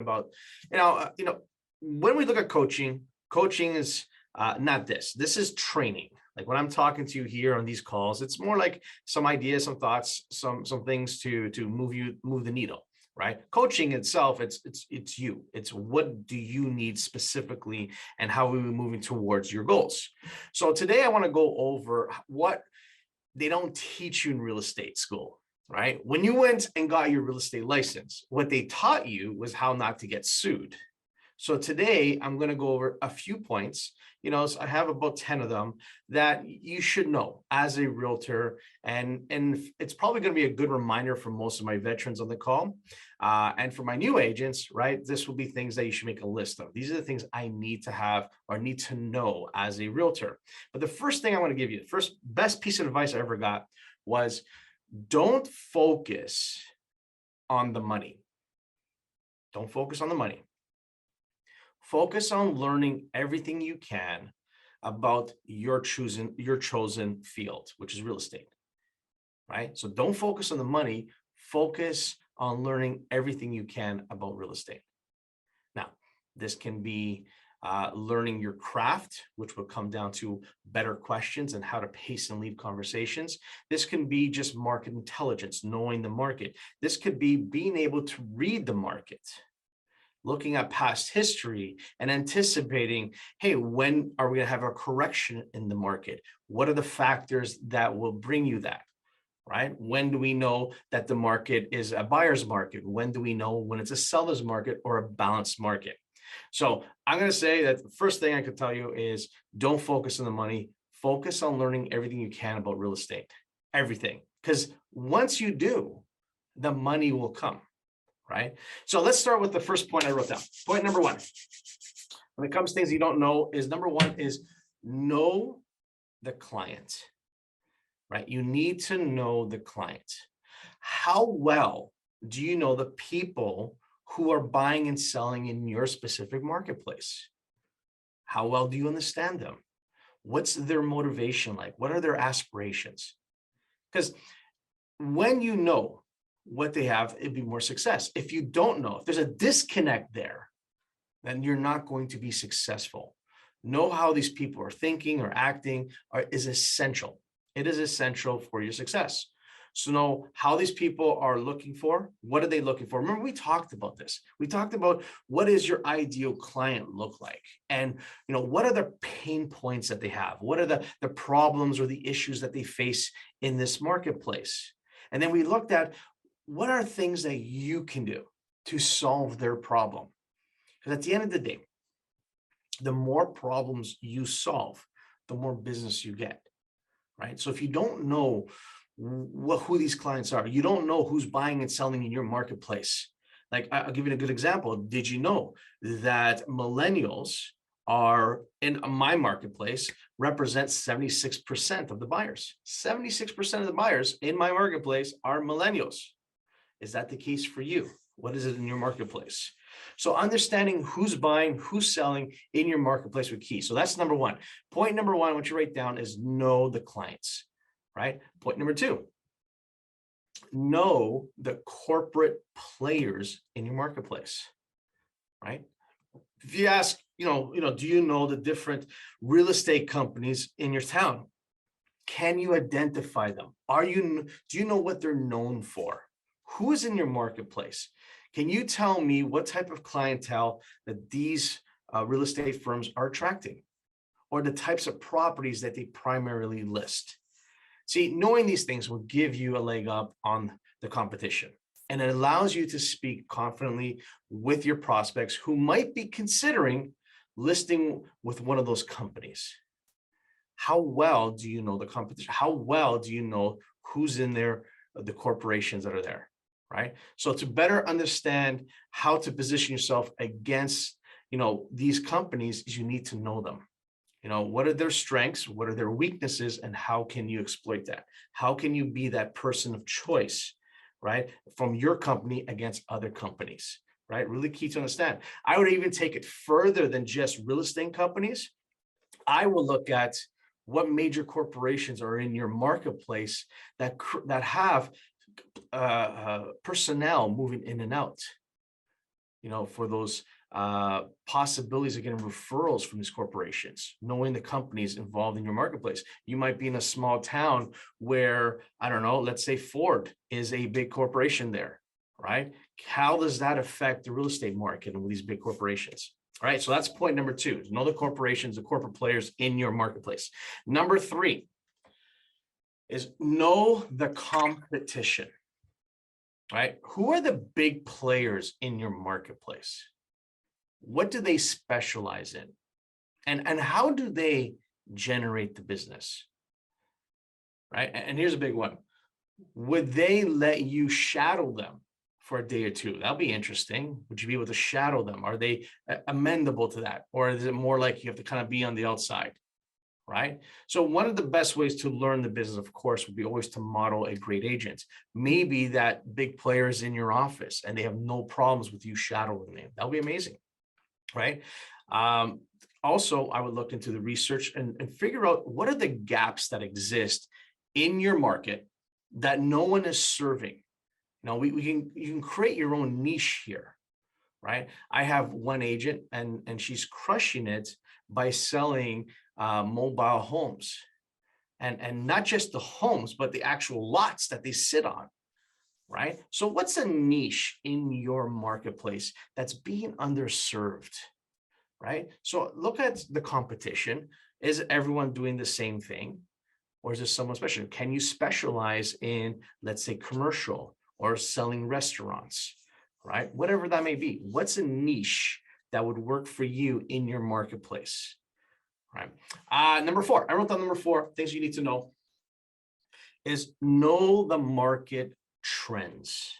about, when we look at coaching, coaching is not this. This is training. Like when I'm talking to you here on these calls, it's more like some ideas, some thoughts, some things to move the needle, right? Coaching itself, it's you. It's what do you need specifically, and how are we moving towards your goals? So today I want to go over what they don't teach you in real estate school. Right? When you went and got your real estate license, what they taught you was how not to get sued. So today I'm going to go over a few points, so I have about 10 of them that you should know as a realtor. And it's probably going to be a good reminder for most of my veterans on the call. And for my new agents, right, this will be things that you should make a list of. These are the things I need to have or need to know as a realtor. But the first thing I want to give you, the first best piece of advice I ever got was, don't focus on the money. Don't focus on the money. Focus on learning everything you can about your chosen field, which is real estate, right? So don't focus on the money. Focus on learning everything you can about real estate. Now, this can be learning your craft, which will come down to better questions and how to pace and lead conversations. This can be just market intelligence, knowing the market. This could be being able to read the market, looking at past history and anticipating, hey, when are we going to have a correction in the market? What are the factors that will bring you that? Right? When do we know that the market is a buyer's market? When do we know when it's a seller's market or a balanced market? So I'm going to say that the first thing I could tell you is don't focus on the money. Focus on learning everything you can about real estate, everything. Because once you do, the money will come, right? So let's start with the first point I wrote down. Point number one, when it comes to things you don't know, is number one is know the client, right? You need to know the client. How well do you know the people who are buying and selling in your specific marketplace? How well do you understand them? What's their motivation like? What are their aspirations? Because when you know what they have, it'd be more success. If you don't know, if there's a disconnect there, then you're not going to be successful. Know how these people are thinking or acting is essential. It is essential for your success. So know how these people are looking for. What are they looking for? Remember, we talked about this. We talked about what does your ideal client look like? And what are the pain points that they have? What are the problems or the issues that they face in this marketplace? And then we looked at what are things that you can do to solve their problem? Because at the end of the day, the more problems you solve, the more business you get, right? So if you don't know who these clients are, you don't know who's buying and selling in your marketplace. Like, I'll give you a good example. Did you know that millennials are in my marketplace represent 76% of the buyers? 76% of the buyers in my marketplace are millennials. Is that the case for you? What is it in your marketplace? So understanding who's buying, who's selling in your marketplace with key. So that's number one. Point number one, what you write down is know the clients, right? Point number two, know the corporate players in your marketplace, right? If you ask, do you know the different real estate companies in your town? Can you identify them? Do you know what they're known for? Who is in your marketplace? Can you tell me what type of clientele that these real estate firms are attracting, or the types of properties that they primarily list? See, knowing these things will give you a leg up on the competition, and it allows you to speak confidently with your prospects who might be considering listing with one of those companies. How well do you know the competition? How well do you know who's in there, the corporations that are there, right? So to better understand how to position yourself against, these companies, is you need to know them. What are their strengths? What are their weaknesses? And how can you exploit that? How can you be that person of choice, right? From your company against other companies, right? Really key to understand. I would even take it further than just real estate companies. I will look at what major corporations are in your marketplace that have personnel moving in and out. for those possibilities of getting referrals from these corporations, knowing the companies involved in your marketplace. You might be in a small town where, I don't know, let's say Ford is a big corporation there, right? How does that affect the real estate market and with these big corporations? All right, so that's point number 2, know the corporations, the corporate players in your marketplace. Number 3 is know the competition, right? Who are the big players in your marketplace? What do they specialize in? And how do they generate the business, right? And here's a big one. Would they let you shadow them for a day or two? That'll be interesting. Would you be able to shadow them? Are they amendable to that? Or is it more like you have to kind of be on the outside, right? So one of the best ways to learn the business, of course, would be always to model a great agent. Maybe that big player is in your office and they have no problems with you shadowing them. That'll be amazing, right? Also, I would look into the research and figure out what are the gaps that exist in your market that no one is serving. Now, you can create your own niche here, right? I have one agent and she's crushing it by selling mobile homes, and not just the homes, but the actual lots that they sit on, right? So what's a niche in your marketplace that's being underserved, right? So look at the competition. Is everyone doing the same thing? Or is there someone special? Can you specialize in, let's say, commercial or selling restaurants, right? Whatever that may be. What's a niche that would work for you in your marketplace, right? Number 4, I wrote down number 4, things you need to know is know the market trends.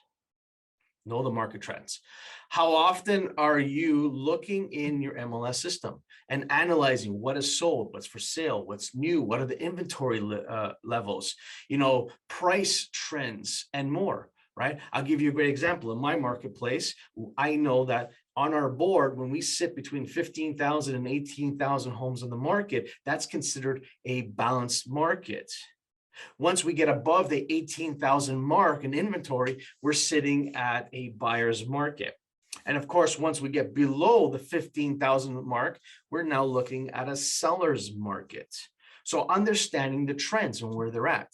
Know the market trends. How often are you looking in your MLS system and analyzing what is sold, what's for sale, what's new, what are the inventory levels, price trends, and more, right? I'll give you a great example. In my marketplace, I know that on our board, when we sit between 15,000 and 18,000 homes on the market, that's considered a balanced market. Once we get above the 18,000 mark in inventory, we're sitting at a buyer's market. And of course, once we get below the 15,000 mark, we're now looking at a seller's market. So understanding the trends and where they're at,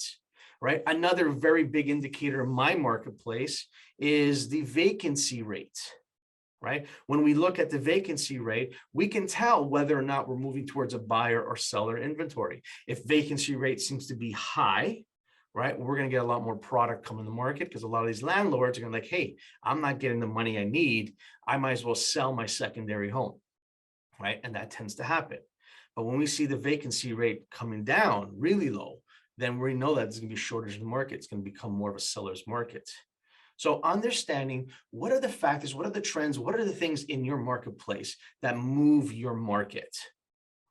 right? Another very big indicator in my marketplace is the vacancy rate. Right? When we look at the vacancy rate, we can tell whether or not we're moving towards a buyer or seller inventory. If vacancy rate seems to be high, right, we're going to get a lot more product coming to the market because a lot of these landlords are going to like, hey, I'm not getting the money I need. I might as well sell my secondary home, right? And that tends to happen. But when we see the vacancy rate coming down really low, then we know that there's going to be a shortage in the market. It's going to become more of a seller's market. So understanding what are the factors, what are the trends, what are the things in your marketplace that move your market,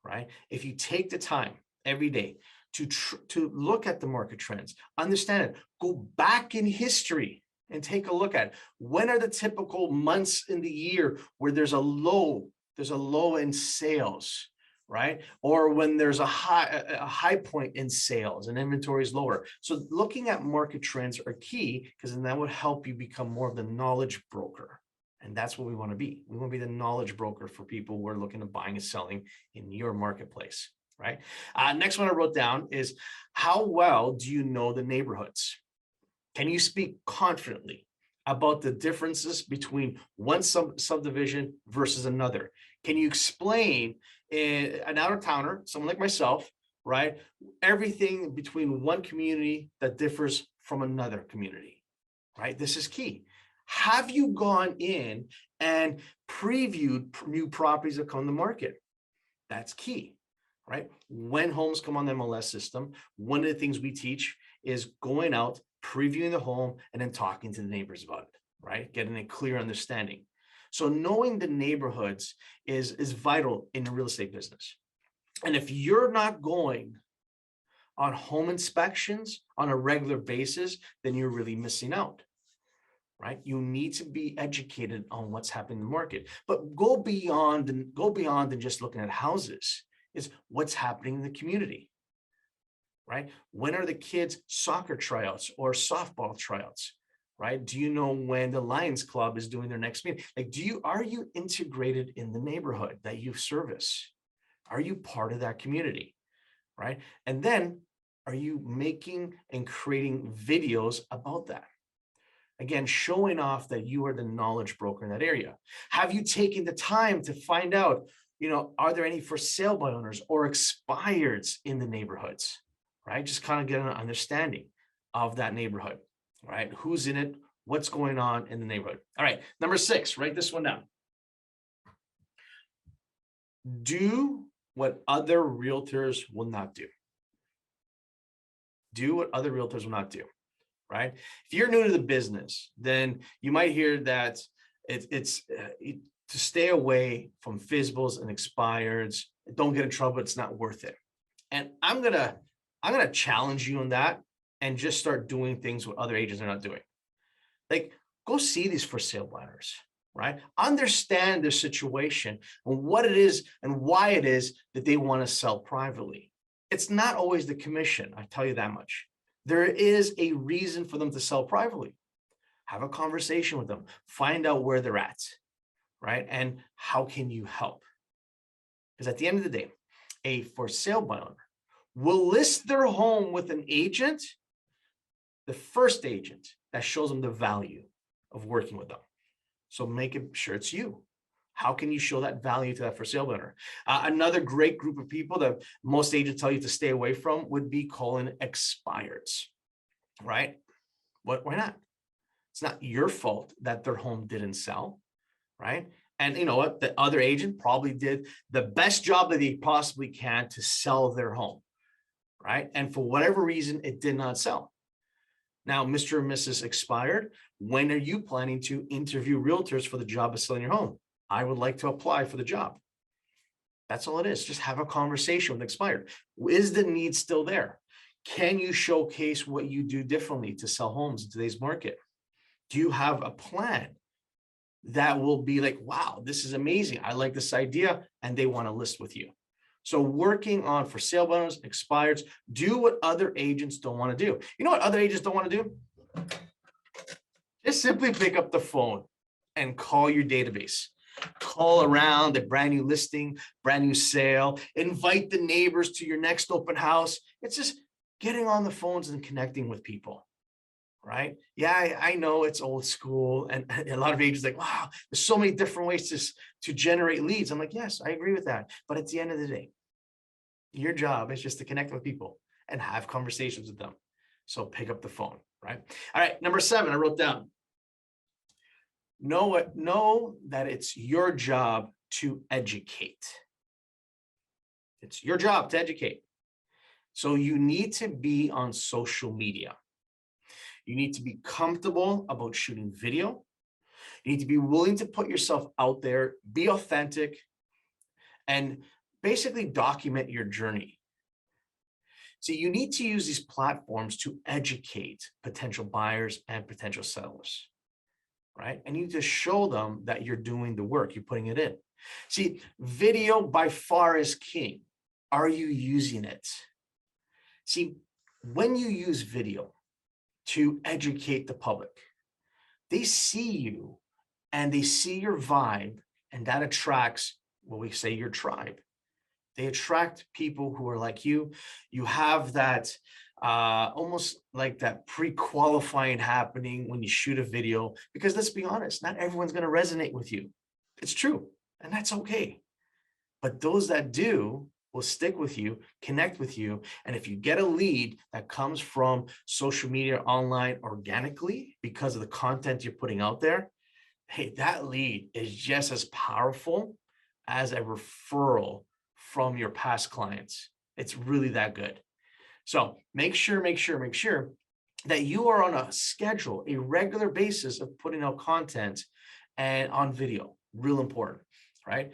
right? If you take the time every day to look at the market trends, understand it, go back in history and take a look at it. When are the typical months in the year where there's a low in sales, right? Or when there's a high point in sales and inventory is lower. So looking at market trends are key because then that would help you become more of the knowledge broker. And that's what we want to be. We want to be the knowledge broker for people who are looking at buying and selling in your marketplace, right? Next one I wrote down is how well do you know the neighborhoods? Can you speak confidently about the differences between one subdivision versus another? Can you explain an out-of-towner, someone like myself, right, everything between one community that differs from another community, right? This is key. Have you gone in and previewed new properties that come to the market? That's key, right? When homes come on the MLS system, one of the things we teach is going out, previewing the home, and then talking to the neighbors about it, right? Getting a clear understanding. So knowing the neighborhoods is vital in the real estate business. And if you're not going on home inspections on a regular basis, then you're really missing out, right? You need to be educated on what's happening in the market, but go beyond and just looking at houses. Is what's happening in the community, right? When are the kids' soccer tryouts or softball tryouts? right? Do you know when the Lions Club is doing their next meeting? Like, are you integrated in the neighborhood that you service? Are you part of that community, right? And then are you making and creating videos about that? Again, showing off that you are the knowledge broker in that area. Have you taken the time to find out, are there any for sale by owners or expireds in the neighborhoods, right? Just kind of get an understanding of that neighborhood, right? Who's in it? What's going on in the neighborhood? All right, number 6, write this one down. Do what other realtors will not do. Do what other realtors will not do. Right? If you're new to the business, then you might hear that it's to stay away from FSBOs and expireds. Don't get in trouble. It's not worth it. And I'm gonna challenge you on that and just start doing things what other agents are not doing. Like, go see these for sale buyers, right? Understand their situation and what it is and why it is that they want to sell privately. It's not always the commission. I tell you that much. There is a reason for them to sell privately. Have a conversation with them, find out where they're at, right? And how can you help? Because at the end of the day, a for sale by owner will list their home with an agent, the first agent that shows them the value of working with them. So make sure it's you. How can you show that value to that for sale owner? Another great group of people that most agents tell you to stay away from would be calling expireds, right? Why not? It's not your fault that their home didn't sell, right? And you know what? The other agent probably did the best job that they possibly can to sell their home, right? And for whatever reason, it did not sell. Now, Mr. and Mrs. Expired, when are you planning to interview realtors for the job of selling your home? I would like to apply for the job. That's all it is. Just have a conversation with expired. Is the need still there? Can you showcase what you do differently to sell homes in today's market? Do you have a plan that will be like, wow, this is amazing. I like this idea, and they want to list with you. So working on for sale bonus, expireds, do what other agents don't want to do. You know what other agents don't want to do? Just simply pick up the phone and call your database. Call around a brand new listing, brand new sale, invite the neighbors to your next open house. It's just getting on the phones and connecting with people, right? Yeah, I know it's old school, and a lot of agents are like, wow, there's so many different ways to generate leads. I'm like, yes, I agree with that. But at the end of the day, your job is just to connect with people and have conversations with them. So pick up the phone, right? All right, number 7, I wrote down. Know that it's your job to educate. It's your job to educate. So you need to be on social media. You need to be comfortable about shooting video. You need to be willing to put yourself out there, be authentic, and basically document your journey. So you need to use these platforms to educate potential buyers and potential sellers, right? And you need to show them that you're doing the work, you're putting it in. See, video by far is king. Are you using it? See, when you use video to educate the public, they see you and they see your vibe, and that attracts what we say your tribe. They attract people who are like you. You have that almost like that pre-qualifying happening when you shoot a video, because let's be honest, not everyone's going to resonate with you. It's true, and that's okay. But those that do will stick with you, connect with you. And if you get a lead that comes from social media, online, organically, because of the content you're putting out there, hey, that lead is just as powerful as a referral from your past clients. It's really that good. So make sure that you are on a schedule, a regular basis of putting out content and on video. Real important, right?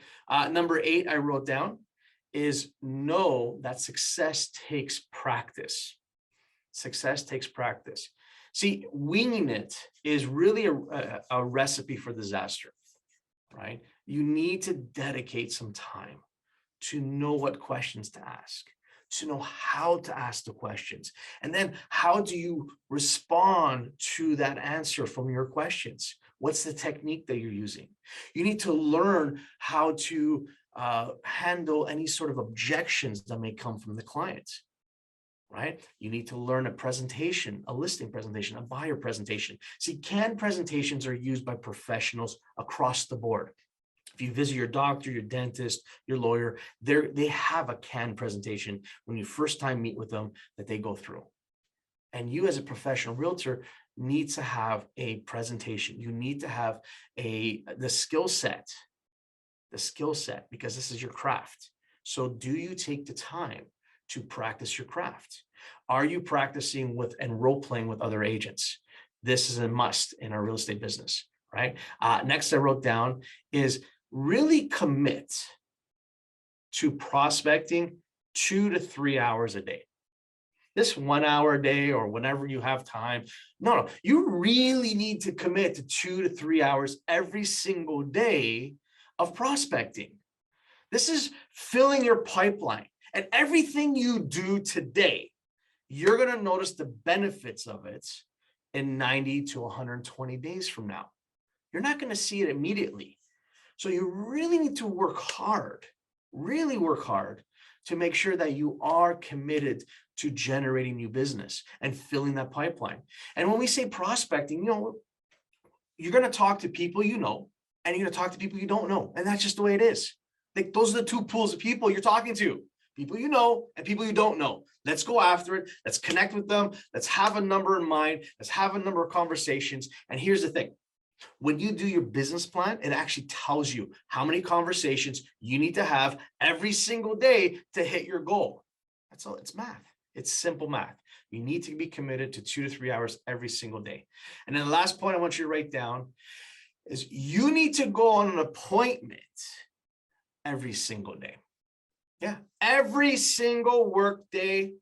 Number 8, I wrote down, is know that success takes practice. Success takes practice. See, winging it is really a recipe for disaster, right? You need to dedicate some time to know what questions to ask, to know how to ask the questions. And then how do you respond to that answer from your questions? What's the technique that you're using? You need to learn how to handle any sort of objections that may come from the client, right? You need to learn a presentation, a listing presentation, a buyer presentation. See, canned presentations are used by professionals across the board. If you visit your doctor, your dentist, your lawyer, they have a canned presentation when you first time meet with them that they go through. And you as a professional realtor need to have a presentation. You need to have the skill set, because this is your craft. So do you take the time to practice your craft? Are you practicing with and role playing with other agents? This is a must in our real estate business, right? Next I wrote down is really commit to prospecting 2 to 3 hours a day. This 1 hour a day or whenever you have time. No, you really need to commit to 2 to 3 hours every single day of prospecting. This is filling your pipeline, and everything you do today, you're going to notice the benefits of it in 90 to 120 days from now. You're not going to see it immediately. So you really need to work hard, really work hard to make sure that you are committed to generating new business and filling that pipeline. And when we say prospecting, you're going to talk to people you know, and you're going to talk to people you don't know. And that's just the way it is. Like, those are the two pools of people you're talking to: people you know and people you don't know. Let's go after it. Let's connect with them. Let's have a number in mind. Let's have a number of conversations. And here's the thing. When you do your business plan, it actually tells you how many conversations you need to have every single day to hit your goal. That's all. It's math. It's simple math. You need to be committed to 2 to 3 hours every single day. And then the last point I want you to write down is you need to go on an appointment every single day. Yeah, every single work day,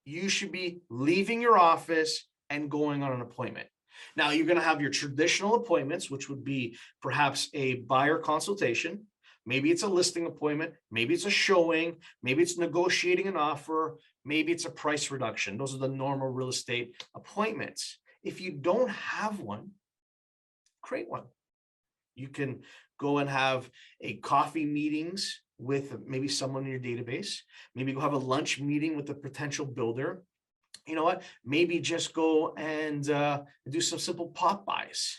you should be leaving your office and going on an appointment. Now, you're going to have your traditional appointments, which would be perhaps a buyer consultation. Maybe it's a listing appointment. Maybe it's a showing. Maybe it's negotiating an offer. Maybe it's a price reduction. Those are the normal real estate appointments. If you don't have one, create one. You can go and have a coffee meetings with maybe someone in your database. Maybe go have a lunch meeting with a potential builder. You know what? Maybe just go and do some simple pop buys,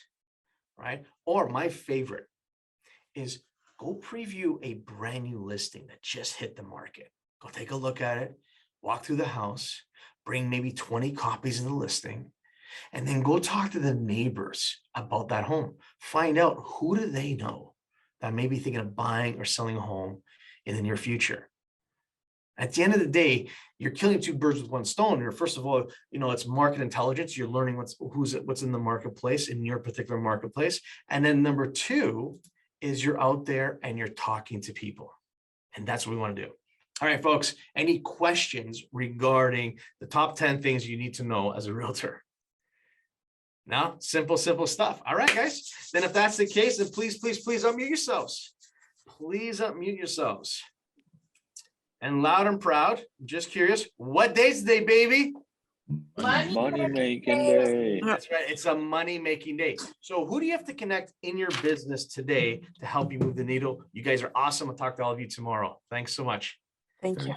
right? Or my favorite is go preview a brand new listing that just hit the market. Go take a look at it, walk through the house, bring maybe 20 copies of the listing, and then go talk to the neighbors about that home. Find out who do they know that may be thinking of buying or selling a home in the near future. At the end of the day, you're killing two birds with one stone. You're, first of all, it's market intelligence. You're learning what's in the marketplace, in your particular marketplace. And then number two is you're out there and you're talking to people. And that's what we want to do. All right, folks, any questions regarding the top 10 things you need to know as a realtor? No, simple stuff. All right, guys. Then if that's the case, then please unmute yourselves. Please unmute yourselves. And loud and proud, just curious, what day's today, baby? Money making day. That's right. It's a money making day. So who do you have to connect in your business today to help you move the needle? You guys are awesome. I'll talk to all of you tomorrow. Thanks so much. Thank you.